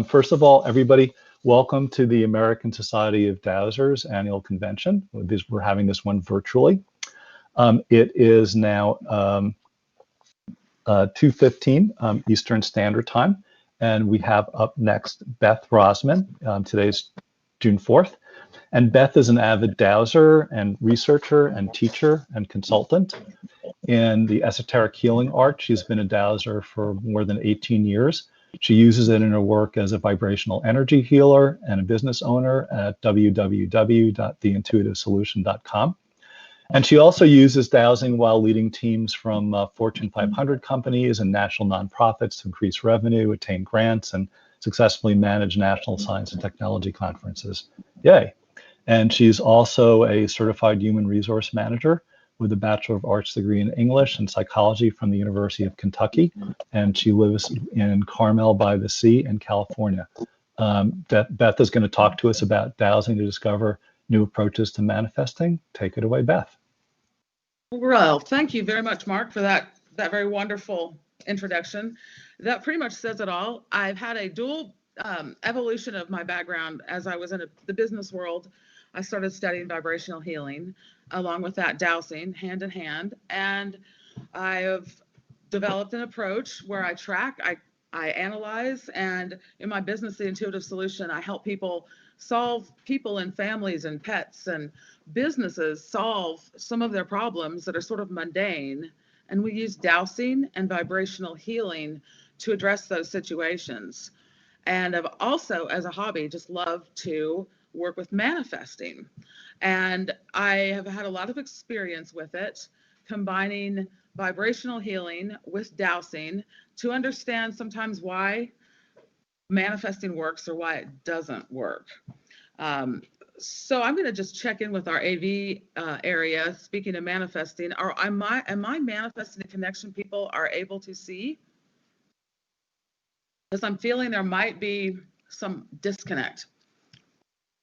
First of all, everybody, welcome to the American Society of Dowsers annual convention. We're having this one virtually. It is now 2:15 Eastern Standard Time, and we have up next Beth Roszman. Today's June 4th. And Beth is an avid dowser and researcher and teacher and consultant in the esoteric healing art. She's been a dowser for more than 18 years. She uses it in her work as a vibrational energy healer and a business owner at www.theintuitivesolution.com. And she also uses dowsing while leading teams from Fortune 500 companies and national nonprofits to increase revenue, attain grants, and successfully manage national science and technology conferences. Yay. And she's also a certified human resource manager with a Bachelor of Arts degree in English and psychology from the University of Kentucky. And she lives in Carmel by the Sea in California. Beth is going to talk to us about dowsing to discover new approaches to manifesting. Take it away, Beth. Well, thank you very much, Mark, for that very wonderful introduction. That pretty much says it all. I've had a dual evolution of my background. As I was in the business world, I started studying vibrational healing, along with that dowsing, hand in hand. And I have developed an approach where I track, I analyze, and in my business, The Intuitive Solution, I help people and families and pets and businesses solve some of their problems that are sort of mundane. And we use dowsing and vibrational healing to address those situations. And I've also, as a hobby, just love to work with manifesting. And I have had a lot of experience with it, combining vibrational healing with dowsing to understand sometimes why manifesting works or why it doesn't work. So I'm going to just check in with our AV area. Speaking of manifesting, am I manifesting a connection people are able to see? Because I'm feeling there might be some disconnect.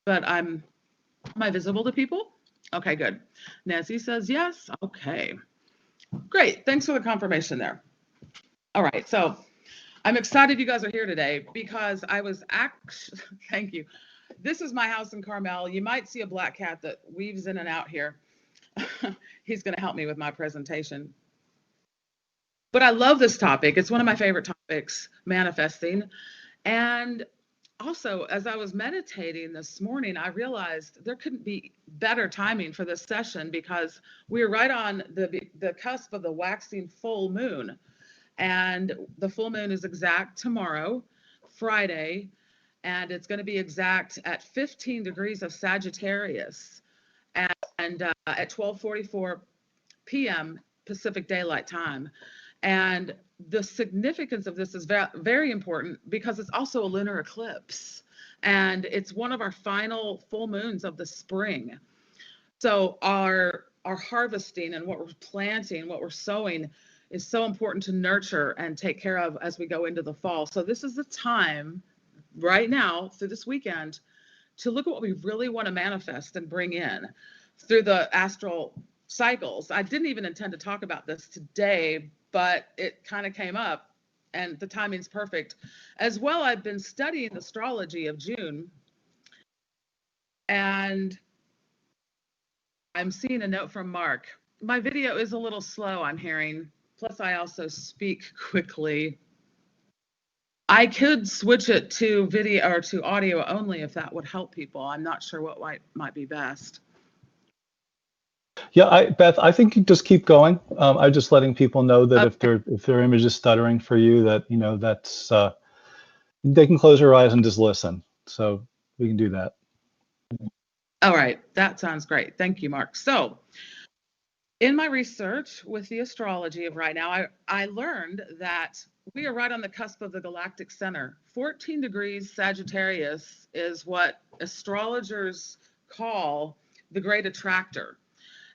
But am I visible to people? Okay, good. Nancy says yes. Okay, great. Thanks for the confirmation there. All right, so I'm excited you guys are here today because I was actually, thank you. This is my house in Carmel. You might see a black cat that weaves in and out here. He's going to help me with my presentation. But I love this topic. It's one of my favorite topics, manifesting. And also, as I was meditating this morning, I realized there couldn't be better timing for this session because we're right on the cusp of the waxing full moon. And the full moon is exact tomorrow, Friday, and it's going to be exact at 15 degrees of Sagittarius and at 12:44 p.m. Pacific Daylight Time. And the significance of this is very important because it's also a lunar eclipse. And it's one of our final full moons of the spring. So our harvesting and what we're planting, what we're sowing is so important to nurture and take care of as we go into the fall. So this is the time right now through this weekend to look at what we really want to manifest and bring in through the astral cycles. I didn't even intend to talk about this today, but it kind of came up and the timing's perfect. As well, I've been studying astrology of June, and I'm seeing a note from Mark. My video is a little slow, I'm hearing. Plus, I also speak quickly. I could switch it to video or to audio only if that would help people. I'm not sure what might be best. Yeah, Beth, I think you just keep going. I'm just letting people know that okay. if their image is stuttering for you, that that's they can close their eyes and just listen. So we can do that. All right, that sounds great. Thank you, Mark. So in my research with the astrology of right now, I learned that we are right on the cusp of the galactic center. 14 degrees Sagittarius is what astrologers call the great attractor.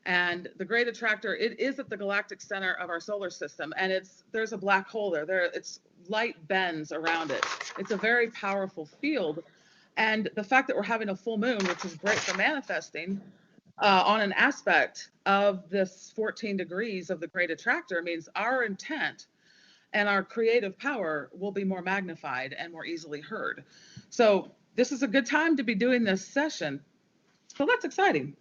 And the great attractor, it is at the galactic center of our solar system, and there's a black hole there. It's light bends around it. It's a very powerful field. And the fact that we're having a full moon, which is great for manifesting, on an aspect of this 14 degrees of the great attractor means our intent and our creative power will be more magnified and more easily heard. So this is a good time to be doing this session. So that's exciting.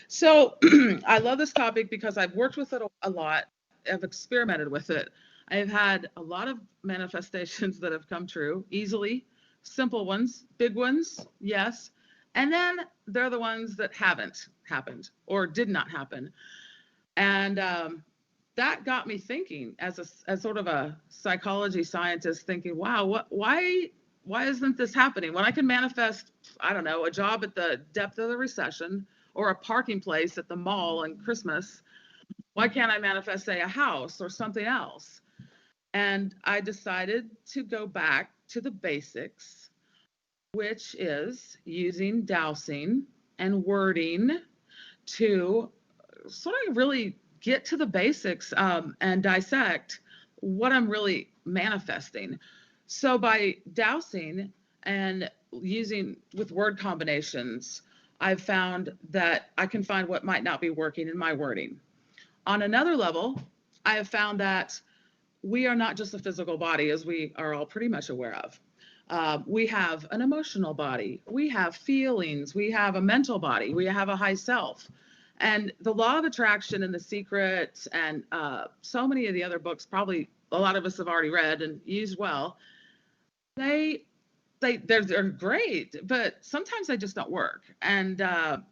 So I love this topic because I've worked with it a lot. I've experimented with it. I've had a lot of manifestations that have come true easily, simple ones, big ones, yes. And then they're the ones that haven't happened or did not happen. And that got me thinking as sort of a psychology scientist, thinking, wow, why isn't this happening? When I can manifest, I don't know, a job at the depth of the recession or a parking place at the mall on Christmas, why can't I manifest, say, a house or something else? And I decided to go back to the basics, which is using dowsing and wording to sort of really get to the basics and dissect what I'm really manifesting. So by dowsing and using with word combinations, I've found that I can find what might not be working in my wording. On another level, I have found that we are not just a physical body, as we are all pretty much aware of. We have an emotional body, we have feelings, we have a mental body, we have a high self. And the law of attraction and The Secret and so many of the other books, probably a lot of us have already read and used well, they they're great, but sometimes they just don't work, and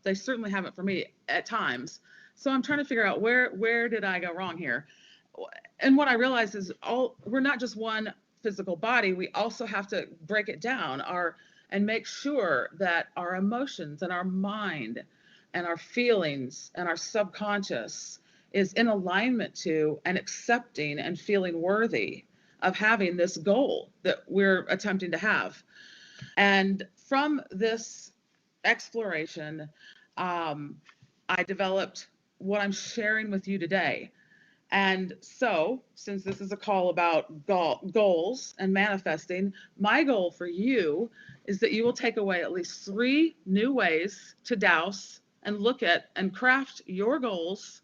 they certainly haven't for me at times. So I'm trying to figure out where did I go wrong here. And what I realized is we're not just one physical body. We also have to break it down and make sure that our emotions and our mind and our feelings and our subconscious is in alignment to and accepting and feeling worthy of having this goal that we're attempting to have. And from this exploration, I developed what I'm sharing with you today. And so, since this is a call about goals and manifesting, my goal for you is that you will take away at least 3 new ways to douse and look at and craft your goals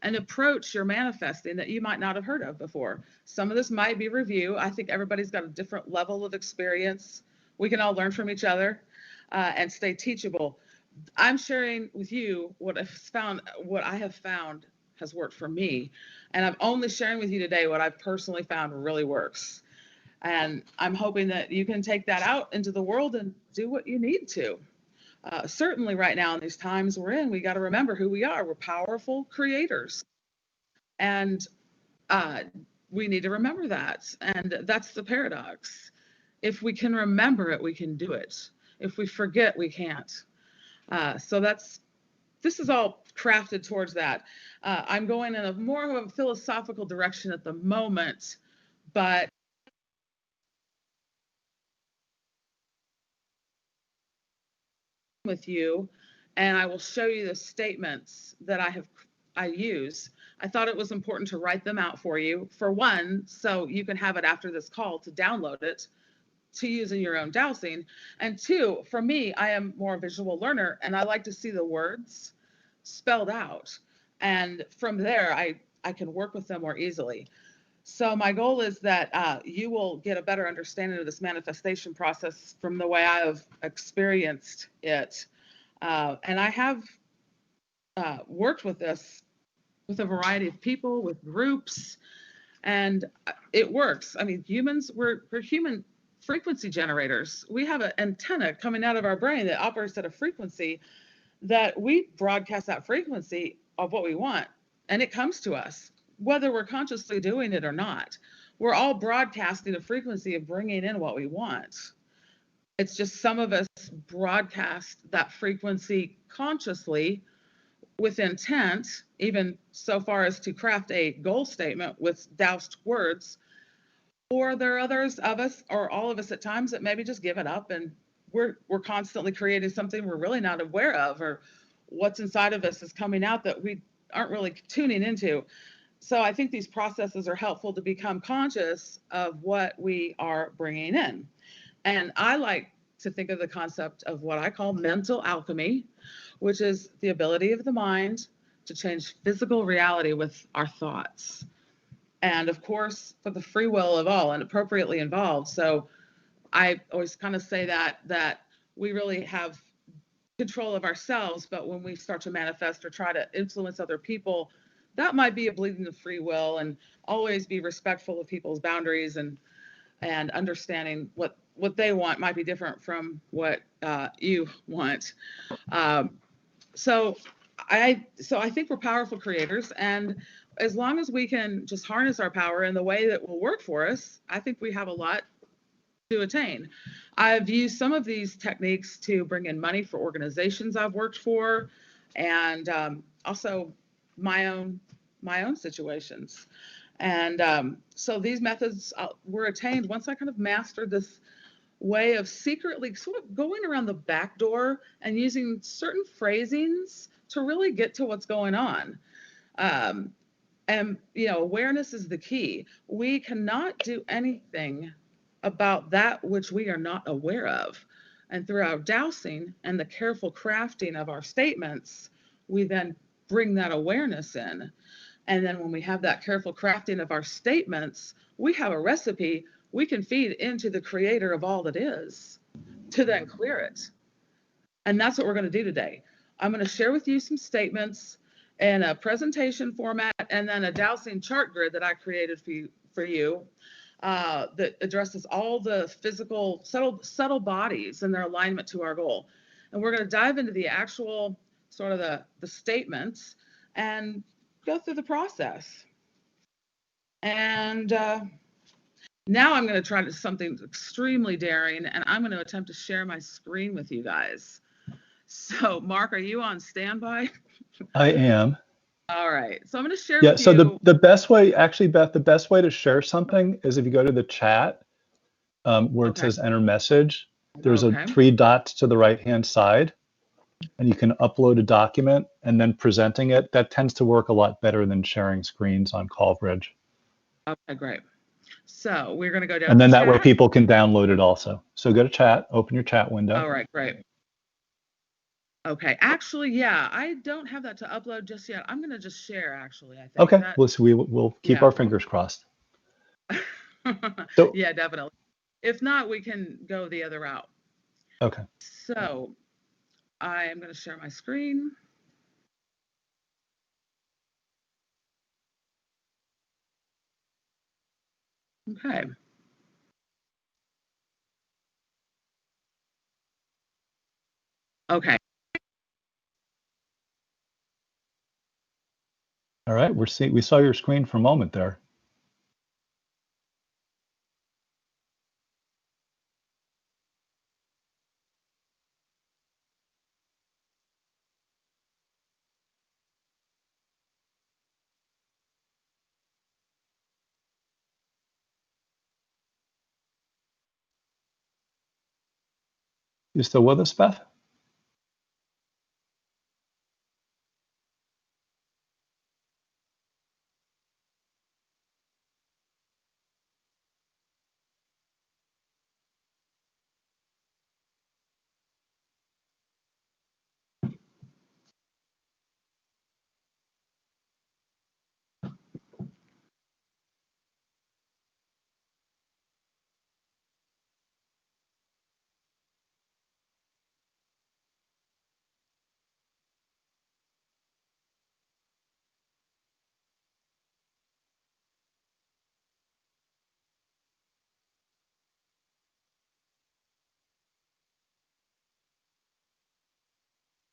and approach your manifesting that you might not have heard of before. Some of this might be review. I think everybody's got a different level of experience. We can all learn from each other and stay teachable. I'm sharing with you what I have found has worked for me. And I'm only sharing with you today what I've personally found really works. And I'm hoping that you can take that out into the world and do what you need to. Certainly, right now in these times we're in, we got to remember who we are. We're powerful creators. And uh, we need to remember that. And that's the paradox. If we can remember it, we can do it. If we forget, we can't. So this is all crafted towards that. I'm going in a more of a philosophical direction at the moment, but with you, and I will show you the statements that I use. I thought it was important to write them out for you. For one, so you can have it after this call to download it to use in your own dowsing. And two, for me, I am more a visual learner and I like to see the words spelled out. And from there, I can work with them more easily. So my goal is that you will get a better understanding of this manifestation process from the way I have experienced it. And I have worked with this with a variety of people, with groups, and it works. I mean, we're human frequency generators. We have an antenna coming out of our brain that operates at a frequency that we broadcast that frequency of what we want, and it comes to us, whether we're consciously doing it or not. We're all broadcasting a frequency of bringing in what we want. It's just some of us broadcast that frequency consciously with intent, even so far as to craft a goal statement with doused words. Or there are others of us, or all of us at times, that maybe just give it up and we're constantly creating something we're really not aware of, or what's inside of us is coming out that we aren't really tuning into. So I think these processes are helpful to become conscious of what we are bringing in. And I like to think of the concept of what I call mental alchemy, which is the ability of the mind to change physical reality with our thoughts. and of course for the free will of all and appropriately involved. So I always kind of say that we really have control of ourselves, but when we start to manifest or try to influence other people, that might be a bleeding of free will. And always be respectful of people's boundaries, and understanding what they want might be different from what you want. Um, so I think we're powerful creators, and as long as we can just harness our power in the way that will work for us, I think we have a lot to attain. I've used some of these techniques to bring in money for organizations I've worked for, and also my own situations. And so these methods were attained once I kind of mastered this way of secretly sort of going around the back door and using certain phrasings to really get to what's going on. Um, and, awareness is the key. We cannot do anything about that which we are not aware of. And through our dowsing and the careful crafting of our statements, we then bring that awareness in. And then when we have that careful crafting of our statements, we have a recipe we can feed into the creator of all that is to then clear it. And that's what we're going to do today. I'm going to share with you some statements in a presentation format and then a dowsing chart grid that I created for you that addresses all the physical, subtle bodies and their alignment to our goal. And we're going to dive into the actual sort of the statements and go through the process. And now I'm going to try something extremely daring, and I'm going to attempt to share my screen with you guys. So, Mark, are you on standby? I am. All right. So I'm going to share Yeah, with so you. the best way, actually, Beth, the best way to share something is if you go to the chat where it Okay. says enter message, there's a Okay. 3 dots to the right-hand side, and you can upload a document and then presenting it. That tends to work a lot better than sharing screens on CallBridge. Okay, great. So we're going to go down And to then that way chat. people can download it also. So go to chat, open your chat window. All right, great. Okay. Actually, yeah, I don't have that to upload just yet. I'm going to just share, actually, I think Okay, that, we'll keep yeah. our fingers crossed. So, Yeah, definitely. If not, we can go the other route. okay. So I am going to share my screen. Okay. Okay. All right, we saw your screen for a moment there. You still with us, Beth?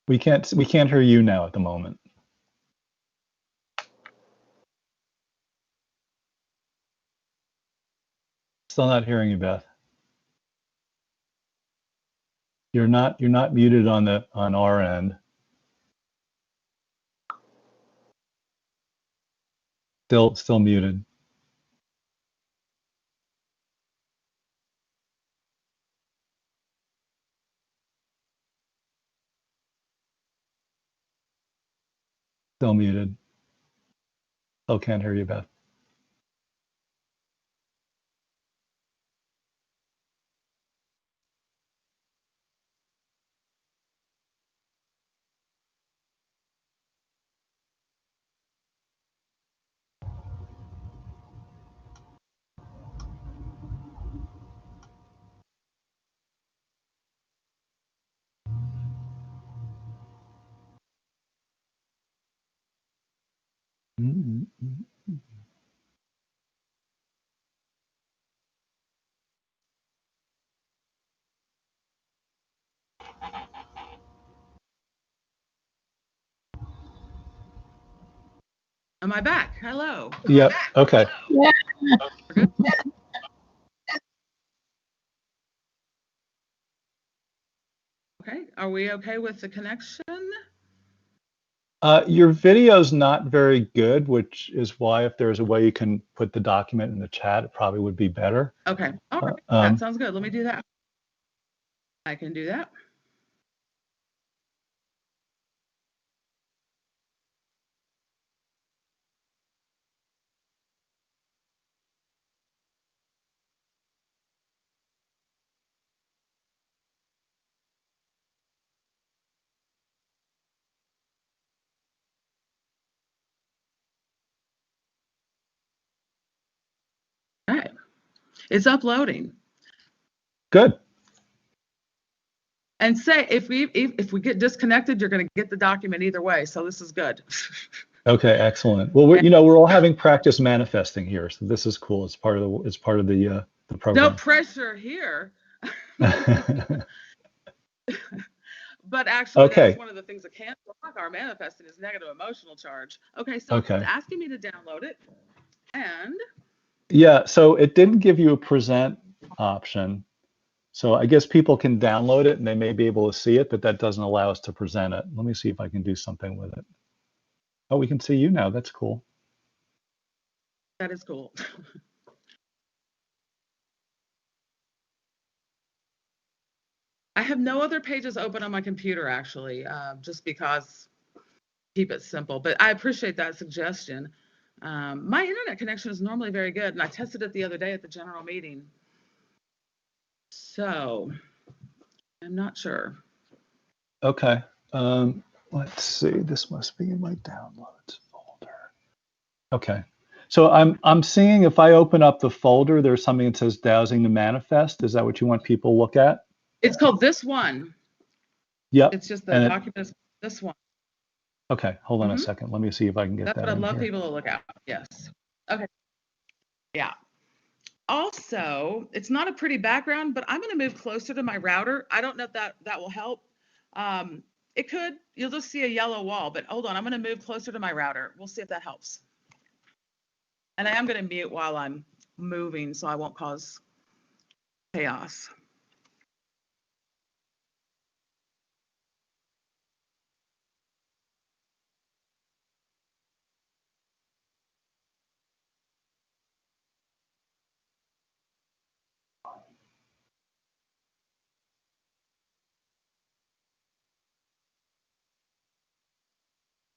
We can't hear you now at the moment. Still not hearing you, Beth. You're not muted on our end. Still muted. Still muted. Still can't hear you, Beth. Mm. Am I back? Hello. Yep. Okay. Yeah. We're good? Okay. Are we okay with the connection? Your video's not very good, which is why if there's a way you can put the document in the chat, it probably would be better. Okay. All right. Uh, That sounds good. Let me do that. I can do that. All right. It's uploading. Good. And say if we get disconnected, you're going to get the document either way. So this is good. Okay, excellent. Well, we're all having practice manifesting here, so this is cool. It's part of the No program. pressure here. But actually, that's Okay. one of the things that can block our manifesting is negative emotional charge. Okay, so Okay. it's asking me to download it. And Yeah, so it didn't give you a present option. So I guess people can download it and they may be able to see it, but that doesn't allow us to present it. Let me see if I can do something with it. Oh, we can see you now. That's cool. that is cool. I have no other pages open on my computer, actually, just because keep it simple. But I appreciate that suggestion. My internet connection is normally very good, and I tested it the other day at the general meeting. So I'm not sure. Okay. Let's see. This must be in my downloads folder. Okay. So I'm seeing if I open up the folder, there's something that says dowsing the manifest. Is that what you want people to look at? It's called this one. Yep. It's just the And document is this one. okay, hold on a second. Let me see if I can get That's that what I'd in love here. people to look at. Yes. Okay. Yeah. Also, it's not a pretty background, but I'm going to move closer to my router. I don't know if that will help. It could. You'll just see a yellow wall, but hold on. I'm going to move closer to my router. We'll see if that helps. And I am going to mute while I'm moving so I won't cause chaos.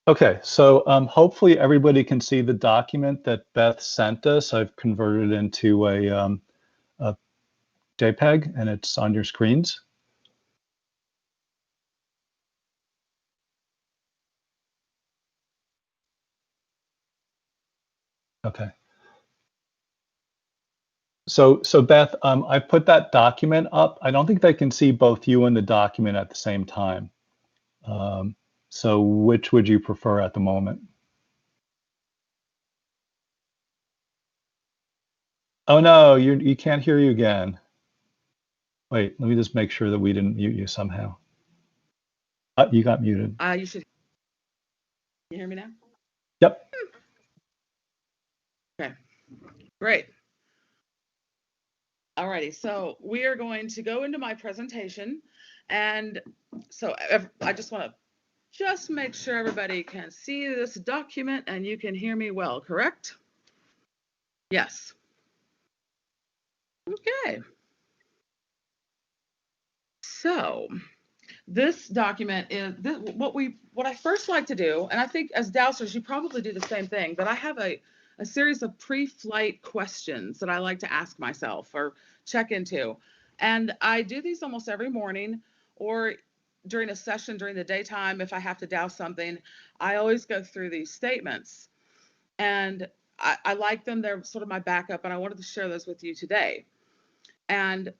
Okay, so hopefully everybody can see the document that Beth sent us. I've converted it into a JPEG and it's on your screens. Okay. So Beth, I put that document up. I don't think they can see both you and the document at the same time. Um, so which would you prefer at the moment? Oh no, you can't hear you again. Wait, let me just make sure that we didn't mute you somehow. You got muted. You should. Can you hear me now? Yep. Okay. Great. Alrighty, so we are going to go into my presentation. And so I just want to just make sure everybody can see this document and you can hear me well, correct? Yes. Okay. So this document is what I first like to do, and I think as dowsers you probably do the same thing, but I have a series of pre-flight questions that I like to ask myself or check into. And I do these almost every morning or during a session during the daytime if I have to douse something. I always go through these statements. And I like them. They're sort of my backup, and I wanted to share those with you today. And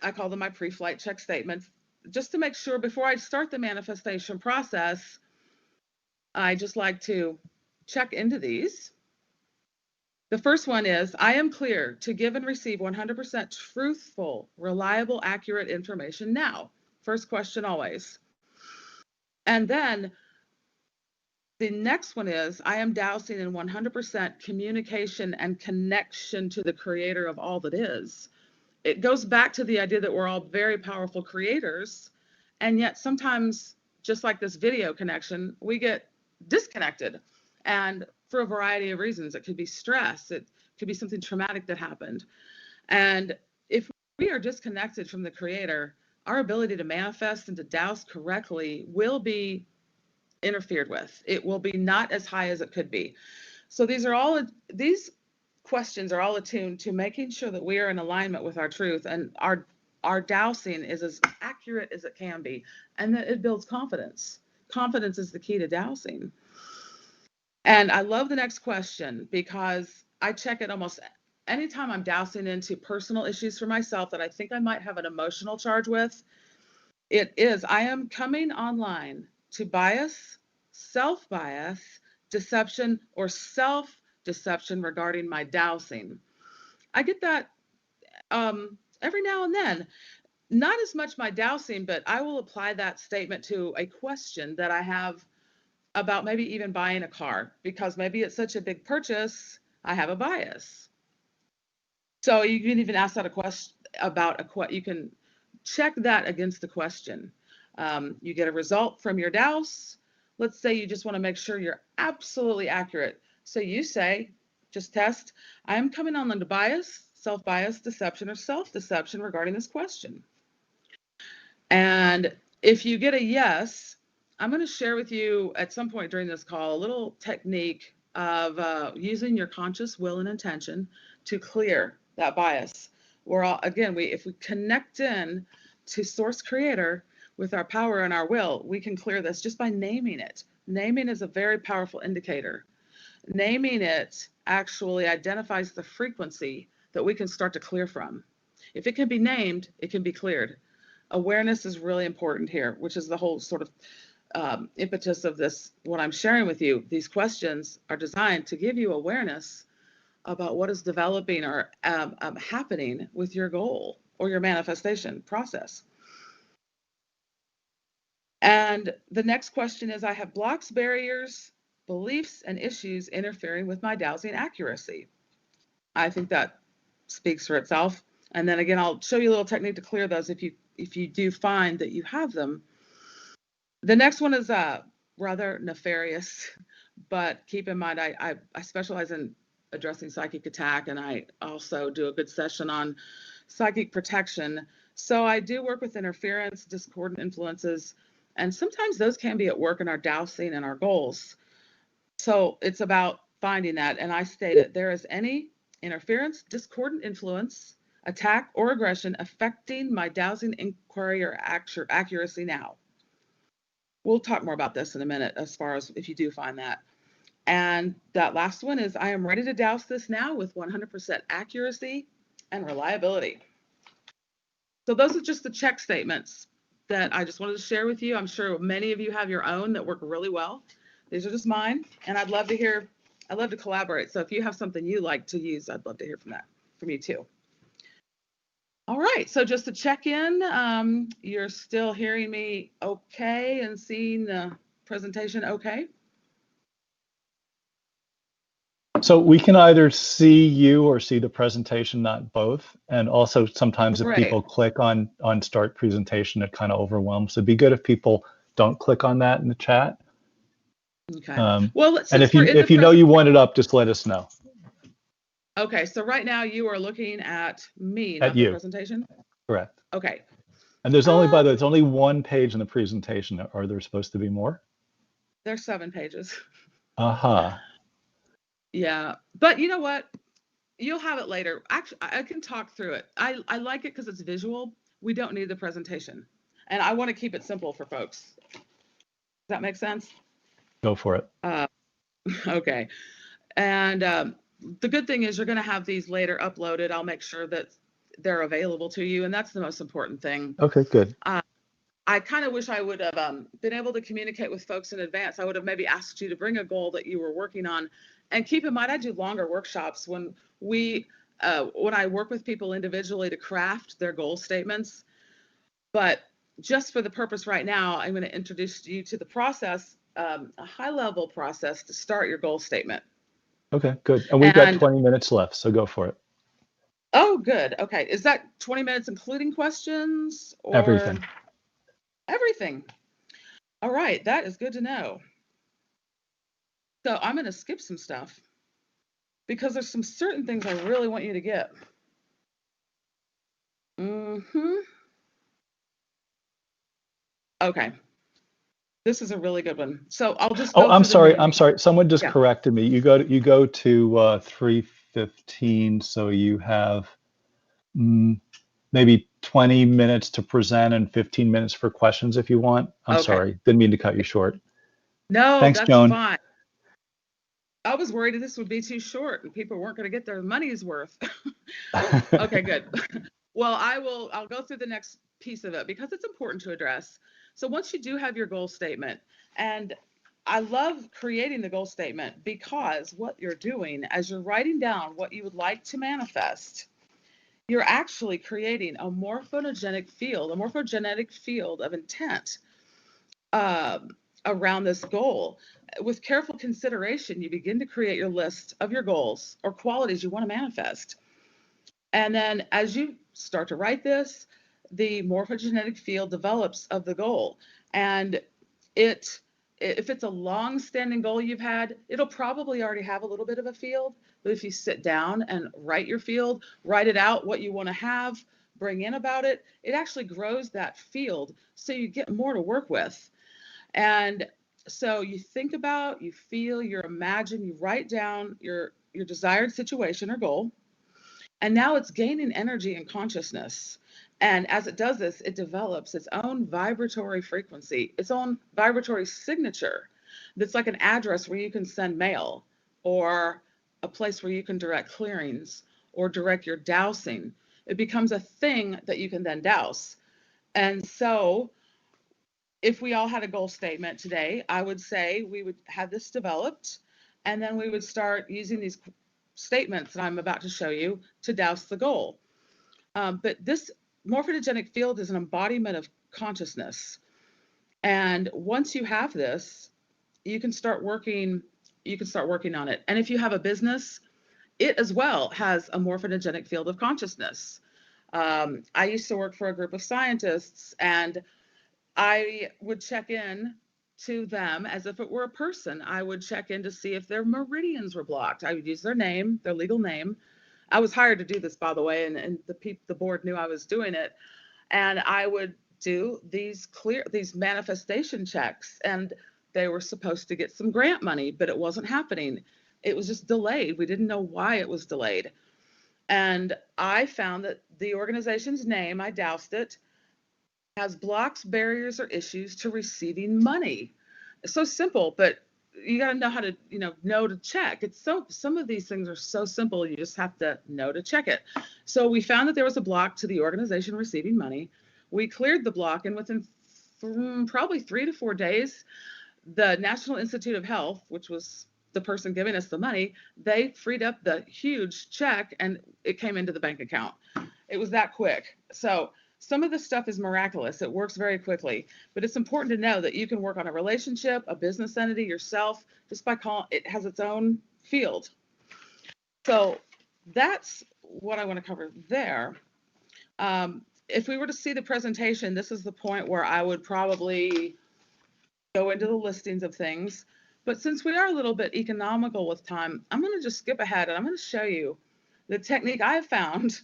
I call them my pre-flight check statements, just to make sure before I start the manifestation process, I just like to check into these. The first one is, I am clear to give and receive 100% truthful, reliable, accurate information now. First question always. And then the next one is, I am dousing in 100% communication and connection to the creator of all that is. It goes back to the idea that we're all very powerful creators, and yet sometimes, just like this video connection, we get disconnected. And for a variety of reasons, it could be stress, it could be something traumatic that happened. And if we are disconnected from the creator, our ability to manifest and to douse correctly will be interfered with. It will be not as high as it could be. So these questions are all attuned to making sure that we are in alignment with our truth, and our dowsing is as accurate as it can be, and that it builds confidence. Confidence is the key to dowsing. And I love the next question because I check it almost anytime I'm dowsing into personal issues for myself that I think I might have an emotional charge with. It is, I am coming online to bias, self-bias, deception, or self-deception regarding my dowsing. I get that every now and then. Not as much my dowsing, but I will apply that statement to a question that I have about maybe even buying a car, because maybe it's such a big purchase, I have a bias. So you can even ask that a question about you can check that against the question. You get a result from your douse. Let's say you just want to make sure you're absolutely accurate. So you say, just test, I am coming on to bias, self-bias, deception, or self-deception regarding this question. And if you get a yes, I'm going to share with you at some point during this call a little technique of using your conscious will and intention to clear that bias. If we connect in to Source Creator with our power and our will, we can clear this just by naming it. Naming is a very powerful indicator. Naming it actually identifies the frequency that we can start to clear from. If it can be named, it can be cleared. Awareness is really important here, which is the whole sort of impetus of this, what I'm sharing with you. These questions are designed to give you awareness about what is developing or happening with your goal or your manifestation process. And the next question is, I have blocks, barriers, beliefs, and issues interfering with my dowsing accuracy. I think that speaks for itself. And then again, I'll show you a little technique to clear those if you do find that you have them. The next one is rather nefarious, but keep in mind, I specialize in addressing psychic attack, and I also do a good session on psychic protection. So I do work with interference, discordant influences, and sometimes those can be at work in our dowsing and our goals. So it's about finding that. And I stated, there is any interference, discordant influence, attack, or aggression affecting my dowsing inquiry or accuracy now. We'll talk more about this in a minute as far as if you do find that. And that last one is, I am ready to douse this now with 100% accuracy and reliability. So those are just the check statements that I just wanted to share with you. I'm sure many of you have your own that work really well. These are just mine, and I'd love to collaborate. So if you have something you like to use, I'd love to hear from you too. All right, so just to check in, you're still hearing me okay and seeing the presentation okay? So we can either see you or see the presentation, not both. And also sometimes if Right. people click on start presentation, it kind of overwhelms. So it'd be good if people don't click on that in the chat. Okay. Well, and if you know you want it up, just let us know. Okay, so right now you are looking at me, At not you. the presentation? Correct. Okay. And there's only, by the way, it's only one page in the presentation. Are there supposed to be more? There's 7 pages. Aha. Yeah, but you know what? You'll have it later. Actually, I can talk through it. I like it because it's visual. We don't need the presentation. And I want to keep it simple for folks. Does that make sense? Go for it. Okay. And the good thing is you're going to have these later uploaded. I'll make sure that they're available to you, and that's the most important thing. Okay, good. I kind of wish I would have been able to communicate with folks in advance. I would have maybe asked you to bring a goal that you were working on. And keep in mind, I do longer workshops when I work with people individually to craft their goal statements. But just for the purpose right now, I'm going to introduce you to the process, a high level process to start your goal statement. Okay, good. And we've got And 20 minutes left, so go for it. oh, good. Okay. Is that 20 minutes including questions or Everything. everything? All right. That is good to know. So I'm going to skip some stuff because there's some certain things I really want you to get. Okay. This is a really good one. So I'll just Oh, go I'm through the sorry. I'm naming. sorry. Someone just Yeah. corrected me. You go to 3:15, so you have mm, maybe 20 minutes to present and 15 minutes for questions if you want. I'm Okay. sorry. Didn't mean to cut you short. No, Thanks, that's Joan. fine. I was worried this would be too short and people weren't going to get their money's worth. Okay, good. Well, I'll go through the next piece of it because it's important to address. So once you do have your goal statement, and I love creating the goal statement because what you're doing as you're writing down what you would like to manifest, you're actually creating a morphogenetic field of intent um, around this goal. With careful consideration, you begin to create your list of your goals or qualities you want to manifest. And then as you start to write this, the morphogenetic field develops of the goal. And it if it's a long-standing goal you've had, it'll probably already have a little bit of a field. But if you sit down and write your field, write it out, what you want to have, bring in about it, it actually grows that field so you get more to work with. And so you think about, you feel, you imagine, you write down your desired situation or goal. And now it's gaining energy and consciousness. And as it does this, it develops its own vibratory frequency, its own vibratory signature that's like an address where you can send mail or a place where you can direct clearings or direct your dowsing. It becomes a thing that you can then douse. And so if we all had a goal statement today, I would say we would have this developed and then we would start using these statements that I'm about to show you to douse the goal. But this morphogenic field is an embodiment of consciousness. And once you have this, you can start working, on it. And if you have a business, it as well has a morphogenic field of consciousness. I used to work for a group of scientists and I would check in to them as if it were a person. I would check in to see if their meridians were blocked. I would use their name, their legal name. I was hired to do this, by the way, and the board knew I was doing it. And I would do these manifestation checks, and they were supposed to get some grant money, but it wasn't happening. It was just delayed. We didn't know why it was delayed. And I found that the organization's name, I doused it, has blocks, barriers, or issues to receiving money. It's so simple, but you got to know how to, know to check. Some of these things are so simple, you just have to know to check it. So we found that there was a block to the organization receiving money. We cleared the block, and within probably 3 to 4 days, the National Institute of Health, which was the person giving us the money, they freed up the huge check and it came into the bank account. It was that quick. So some of this stuff is miraculous. It works very quickly, but it's important to know that you can work on a relationship, a business entity, yourself, just by calling it has its own field. So that's what I want to cover there. If we were to see the presentation, this is the point where I would probably go into the listings of things. But since we are a little bit economical with time, I'm going to just skip ahead and I'm going to show you the technique I have found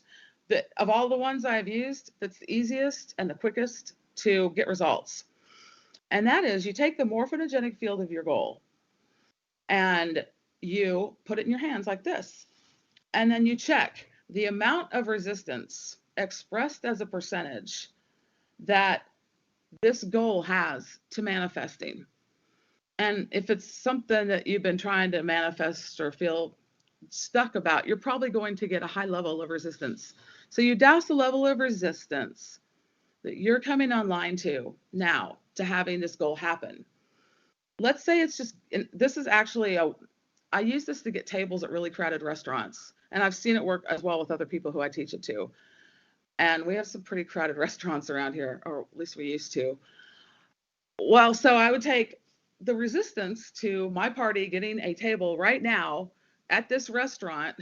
that of all the ones I've used, that's the easiest and the quickest to get results. And that is you take the morphogenic field of your goal and you put it in your hands like this. And then you check the amount of resistance expressed as a percentage that this goal has to manifesting. And if it's something that you've been trying to manifest or feel stuck about, you're probably going to get a high level of resistance. So you douse the level of resistance that you're coming online to now to having this goal happen. Let's say it's just, this is actually I use this to get tables at really crowded restaurants. And I've seen it work as well with other people who I teach it to. And we have some pretty crowded restaurants around here, or at least we used to. Well, so I would take the resistance to my party getting a table right now at this restaurant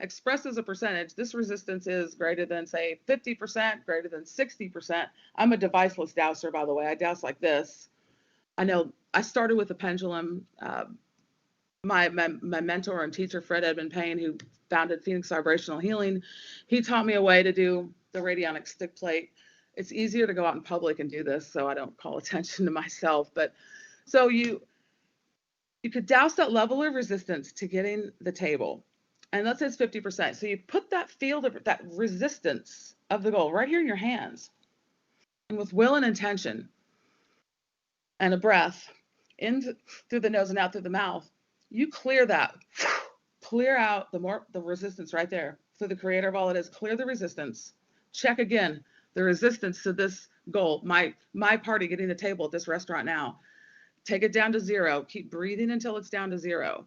expressed as a percentage. This resistance is greater than, say, 50%, greater than 60%. I'm a deviceless douser, by the way. I douse like this. I know I started with a pendulum. My mentor and teacher, Fred Edmund Payne, who founded Phoenix Vibrational Healing, he taught me a way to do the radionic stick plate. It's easier to go out in public and do this, so I don't call attention to myself. But so you could douse that level of resistance to getting the table. And let's say it's 50%. So you put that field of that resistance of the goal right here in your hands. And with will and intention and a breath in through the nose and out through the mouth, you clear that. Clear out the resistance right there. So the creator of all it is, clear the resistance. Check again the resistance to this goal. My party getting the table at this restaurant now. Take it down to 0. Keep breathing until it's down to 0.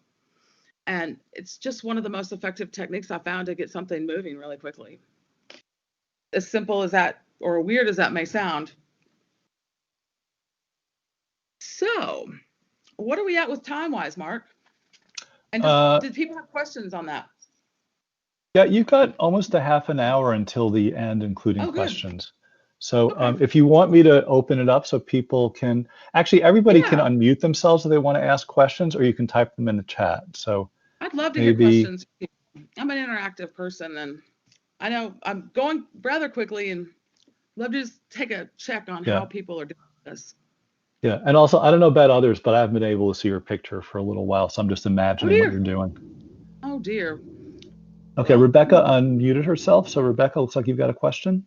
And it's just one of the most effective techniques I found to get something moving really quickly. As simple as that, or weird as that may sound. So, what are we at with time-wise, Mark? And did people have questions on that? Yeah, you've got almost a half an hour until the end, including questions. So if you want me to open it up so people can, actually everybody can unmute themselves if they want to ask questions, or you can type them in the chat. So I'd love to hear questions. I'm an interactive person, and I know I'm going rather quickly, and love to just take a check on how people are doing this. Yeah, and also, I don't know about others, but I haven't been able to see your picture for a little while, so I'm just imagining what you're doing. Oh, dear. Okay, well, Rebecca unmuted herself. So, Rebecca, looks like you've got a question.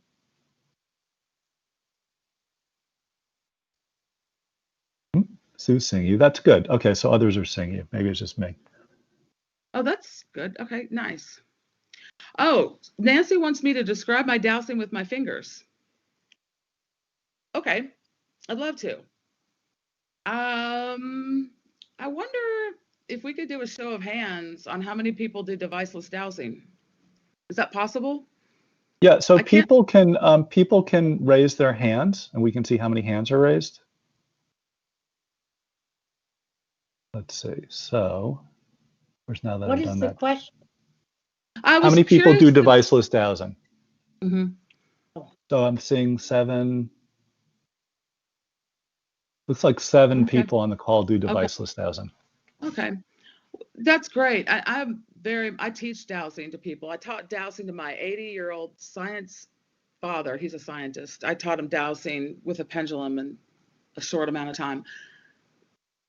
Sue's seeing you. That's good. Okay, so others are seeing you. Maybe it's just me. Oh, that's good. Okay, nice. Oh, Nancy wants me to describe my dowsing with my fingers. Okay, I'd love to. I wonder if we could do a show of hands on how many people do deviceless dowsing. Is that possible? Yeah, so people can raise their hands, and we can see how many hands are raised. Let's see. So, where's now that I've done that? What is the question? How many people do deviceless dowsing? So I'm seeing 7. Looks like 7 people on the call do deviceless dowsing. Okay, that's great. I teach dowsing to people. I taught dowsing to my 80-year-old science father. He's a scientist. I taught him dowsing with a pendulum in a short amount of time.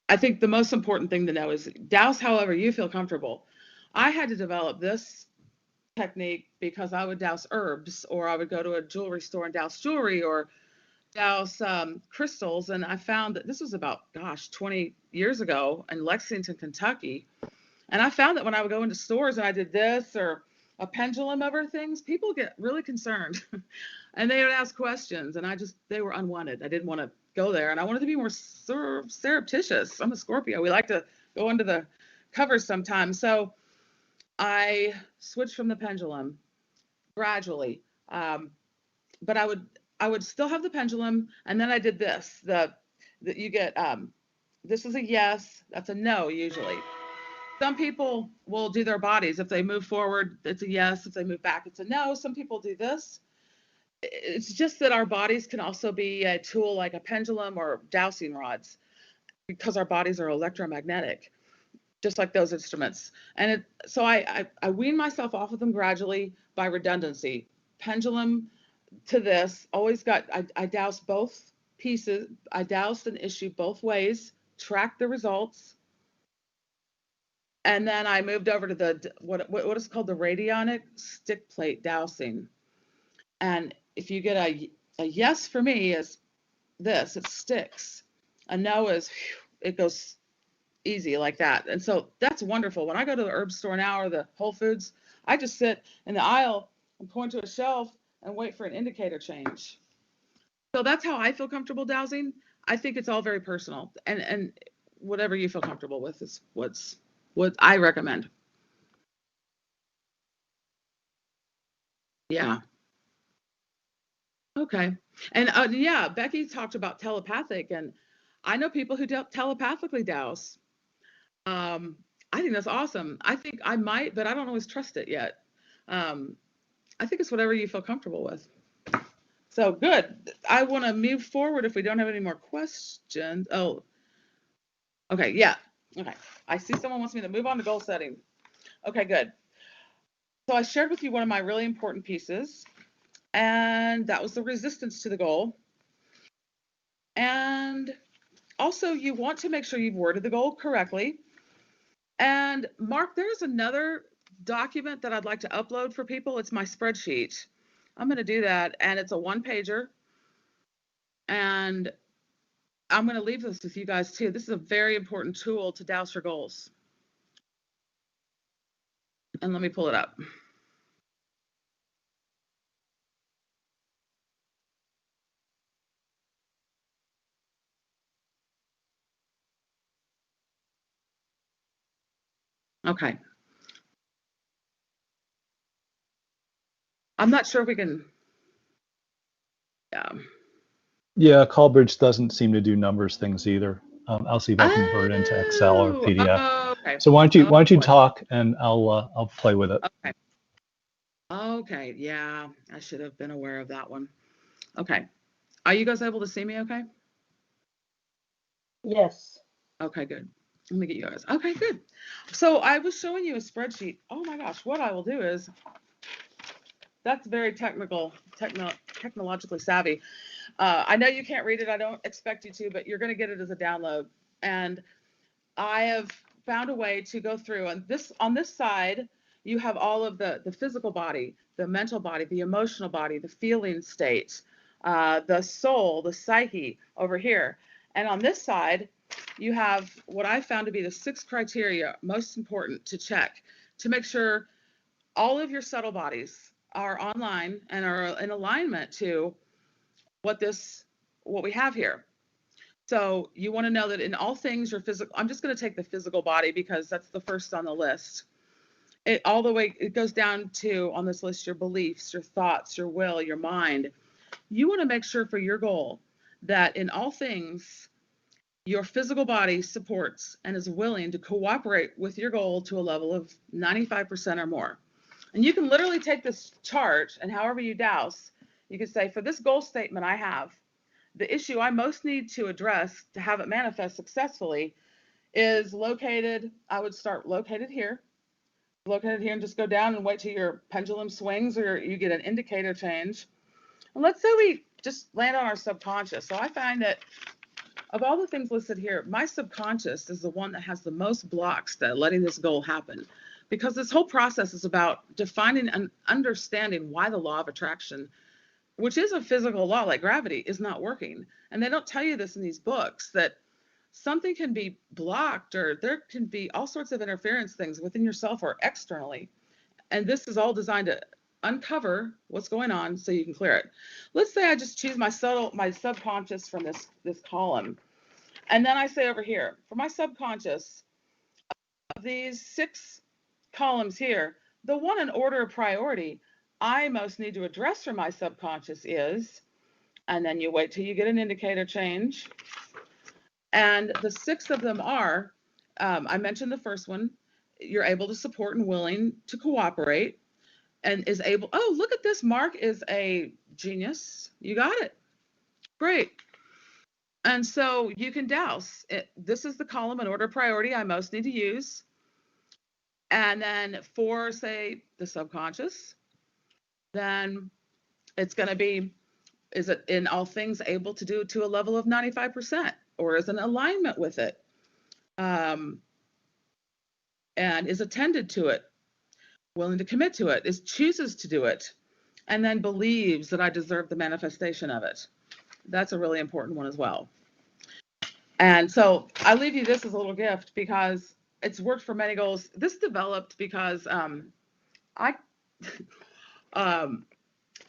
I think the most important thing to know is douse however you feel comfortable. I had to develop this technique because I would douse herbs, or I would go to a jewelry store and douse jewelry, or douse crystals. And I found that this was about, 20 years ago in Lexington, Kentucky. And I found that when I would go into stores and I did this or a pendulum over things, people get really concerned and they would ask questions, and they were unwanted. I didn't want to go there, and I wanted to be more surreptitious. I'm a Scorpio. We like to go under the covers sometimes. So I switched from the pendulum gradually. But I would still have the pendulum, and then I did this. You get this is a yes, that's a no usually. Some people will do their bodies. If they move forward, it's a yes. If they move back, it's a no. Some people do this. It's just that our bodies can also be a tool like a pendulum or dowsing rods, because our bodies are electromagnetic, just like those instruments. And so I wean myself off of them gradually by redundancy. Pendulum to this, I doused both pieces. I doused an issue both ways, tracked the results. And then I moved over to the what is called the radionic stick plate dowsing. And if you get a yes for me is this, it sticks. A no is it goes easy like that. And so that's wonderful. When I go to the herb store now or the Whole Foods, I just sit in the aisle and point to a shelf and wait for an indicator change. So that's how I feel comfortable dowsing. I think it's all very personal, and whatever you feel comfortable with is what I recommend. Yeah. Okay. And yeah, Becky talked about telepathic, and I know people who telepathically douse. Um, I think that's awesome. I think I might, but I don't always trust it yet. Um, I think it's whatever you feel comfortable with. So good. I want to move forward if we don't have any more questions. Oh, okay. Yeah. Okay. I see someone wants me to move on to goal setting. Okay, good. So I shared with you one of my really important pieces, and that was the resistance to the goal. And also, you want to make sure you've worded the goal correctly. And Mark, there's another document that I'd like to upload for people. It's my spreadsheet. I'm going to do that, and it's a one pager. And I'm going to leave this with you guys too. This is a very important tool to douse your goals. And let me pull it up. Okay. I'm not sure if we can. Yeah. Yeah, Callbridge doesn't seem to do numbers things either. I'll see if I can convert it into Excel or PDF. Okay. So Oh, why don't you boy. talk and I'll play with it. Okay. Okay. Yeah, I should have been aware of that one. Okay. Are you guys able to see me okay? Yes. Okay, good. Let me get you guys. Okay, good. So I was showing you a spreadsheet. Oh my gosh, what I will do is that's very technologically savvy. I know you can't read it. I don't expect you to, but you're going to get it as a download. And I have found a way to go through, and this on this side, you have all of the physical body, the mental body, the emotional body, the feeling state, the soul, the psyche over here. And on this side, you have what I found to be the 6 criteria most important to check to make sure all of your subtle bodies are online and are in alignment to what we have here. So you want to know that in all things your physical, I'm just going to take the physical body because that's the first on the list. It goes down to on this list your beliefs, your thoughts, your will, your mind. You want to make sure for your goal that in all things your physical body supports and is willing to cooperate with your goal to a level of 95% or more. And you can literally take this chart and however you douse, you can say for this goal statement I have, the issue I most need to address to have it manifest successfully is located, I would start located here and just go down and wait till your pendulum swings or you get an indicator change. And let's say we just land on our subconscious. So I find that of all the things listed here, my subconscious is the one that has the most blocks to letting this goal happen. Because this whole process is about defining and understanding why the law of attraction, which is a physical law like gravity, is not working. And they don't tell you this in these books that something can be blocked or there can be all sorts of interference things within yourself or externally. And this is all designed to uncover what's going on so you can clear it. Let's say I just choose my subconscious from this column. And then I say over here, for my subconscious, of these 6 columns here, the one in order of priority I most need to address for my subconscious is, and then you wait till you get an indicator change. And the 6 of them are, I mentioned the first one, you're able to support and willing to cooperate and is able, oh, look at this, Mark is a genius. You got it. Great. And so you can douse it. This is the column in order of priority I most need to use. And then for, say, the subconscious, then it's going to be, is it in all things able to do it to a level of 95%? Or is in alignment with it? And is attended to it, willing to commit to it, is chooses to do it, and then believes that I deserve the manifestation of it. That's a really important one as well. And so I leave you this as a little gift because it's worked for many goals. This developed because I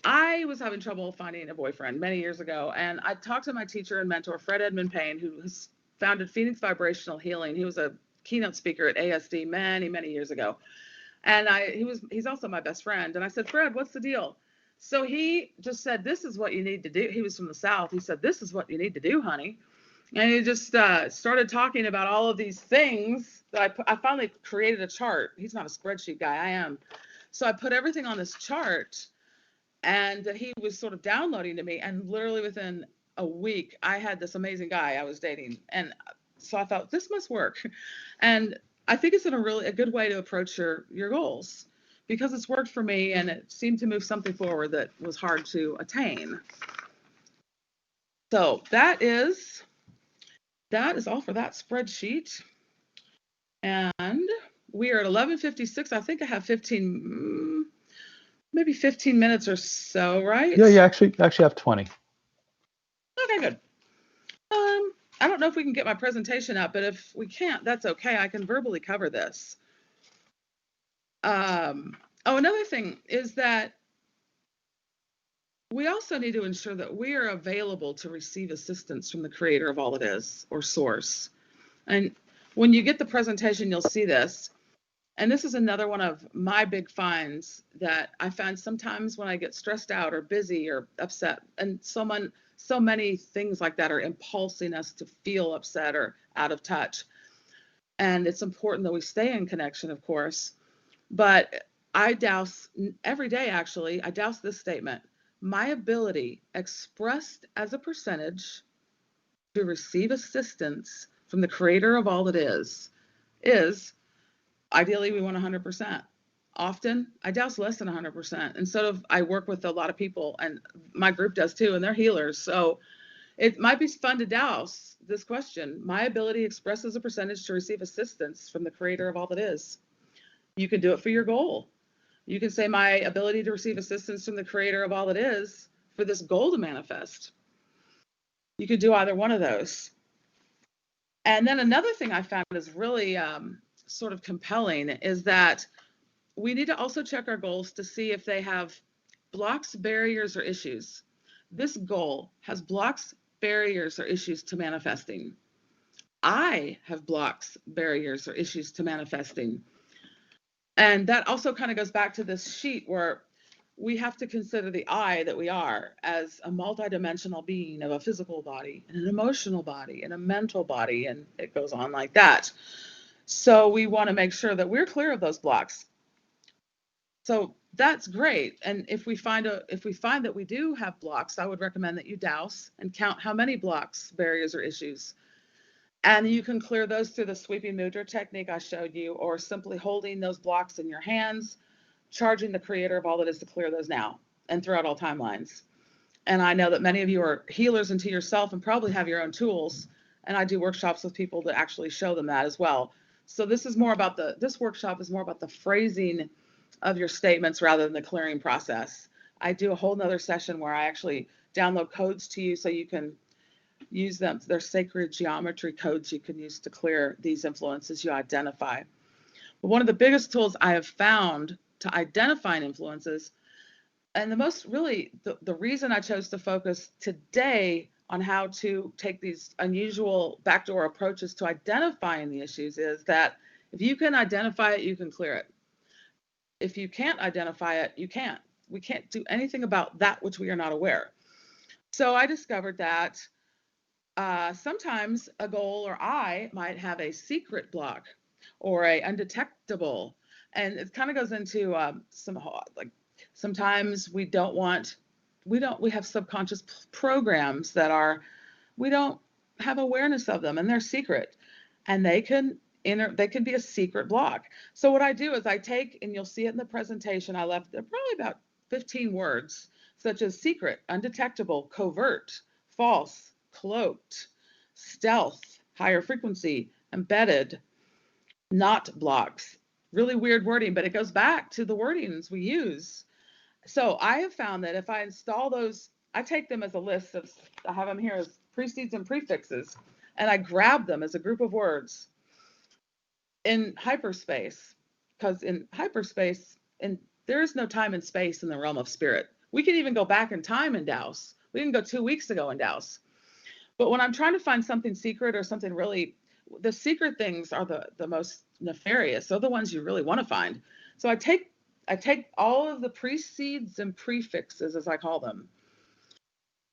I was having trouble finding a boyfriend many years ago, and I talked to my teacher and mentor, Fred Edmund Payne, who has founded Phoenix Vibrational Healing. He was a keynote speaker at ASD many, many years ago. And he's also my best friend. And I said, Fred, what's the deal? So he just said, this is what you need to do. He was from the South. He said, this is what you need to do, honey. And he just started talking about all of these things that I finally created a chart. He's not a spreadsheet guy. I am. So I put everything on this chart, and he was sort of downloading to me. And literally within a week, I had this amazing guy I was dating. And so I thought, this must work. And I think it's a good way to approach your goals, because it's worked for me, and it seemed to move something forward that was hard to attain. So that is all for that spreadsheet. And we are at 11:56. I think I have maybe 15 minutes or so, right? Yeah, you actually have 20. Okay, good. I don't know if we can get my presentation up, but if we can't, that's okay. I can verbally cover this. Another thing is that we also need to ensure that we are available to receive assistance from the creator of all that is, or source. And when you get the presentation, you'll see this. And this is another one of my big finds that I find sometimes when I get stressed out or busy or upset, and so many things like that are impulsing us to feel upset or out of touch. And it's important that we stay in connection, of course. But I douse every day, actually, I douse this statement: my ability expressed as a percentage to receive assistance from the creator of all that is ideally we want 100%. Often I douse less than 100%. And sort of, I work with a lot of people, and my group does too, and they're healers. So it might be fun to douse this question: my ability expressed as a percentage to receive assistance from the creator of all that is. You can do it for your goal. You can say, my ability to receive assistance from the creator of all that is for this goal to manifest. You could do either one of those. And then another thing I found is really sort of compelling is that we need to also check our goals to see if they have blocks, barriers, or issues. This goal has blocks, barriers, or issues to manifesting. I have blocks, barriers, or issues to manifesting. And that also kind of goes back to this sheet where we have to consider the I that we are as a multidimensional being of a physical body and an emotional body and a mental body, and it goes on like that. So we want to make sure that we're clear of those blocks. So that's great. And if we find that we do have blocks, I would recommend that you douse and count how many blocks, barriers, or issues. And you can clear those through the sweeping mudra technique I showed you, or simply holding those blocks in your hands, charging the creator of all that is to clear those now and throughout all timelines. And I know that many of you are healers into yourself and probably have your own tools. And I do workshops with people to actually show them that as well. So this workshop is more about the phrasing of your statements rather than the clearing process. I do a whole nother session where I actually download codes to you so you can use them. They're sacred geometry codes you can use to clear these influences you identify. But one of the biggest tools I have found to identifying influences, and the reason I chose to focus today on how to take these unusual backdoor approaches to identifying the issues, is that if you can identify it, you can clear it. If you can't identify it, you can't. We can't do anything about that which we are not aware. So I discovered that sometimes a goal or I might have a secret block or a undetectable, and it kind of goes into sometimes we have subconscious programs that we don't have awareness of them, and they're secret, and they can be a secret block. So what I do is I take, and you'll see it in the presentation, I left probably about 15 words, such as secret, undetectable, covert, false, cloaked, stealth, higher frequency, embedded, not blocks. Really weird wording, but it goes back to the wordings we use. So I have found that if I install those, I take them as a list of, I have them here as precedes and prefixes, and I grab them as a group of words in hyperspace, because in hyperspace, there is no time and space in the realm of spirit. We can even go back in time and dowse. We can go 2 weeks ago and dowse. But when I'm trying to find something secret or something really, the secret things are the most nefarious. They're the ones you really want to find. So I take all of the precedes and prefixes, as I call them,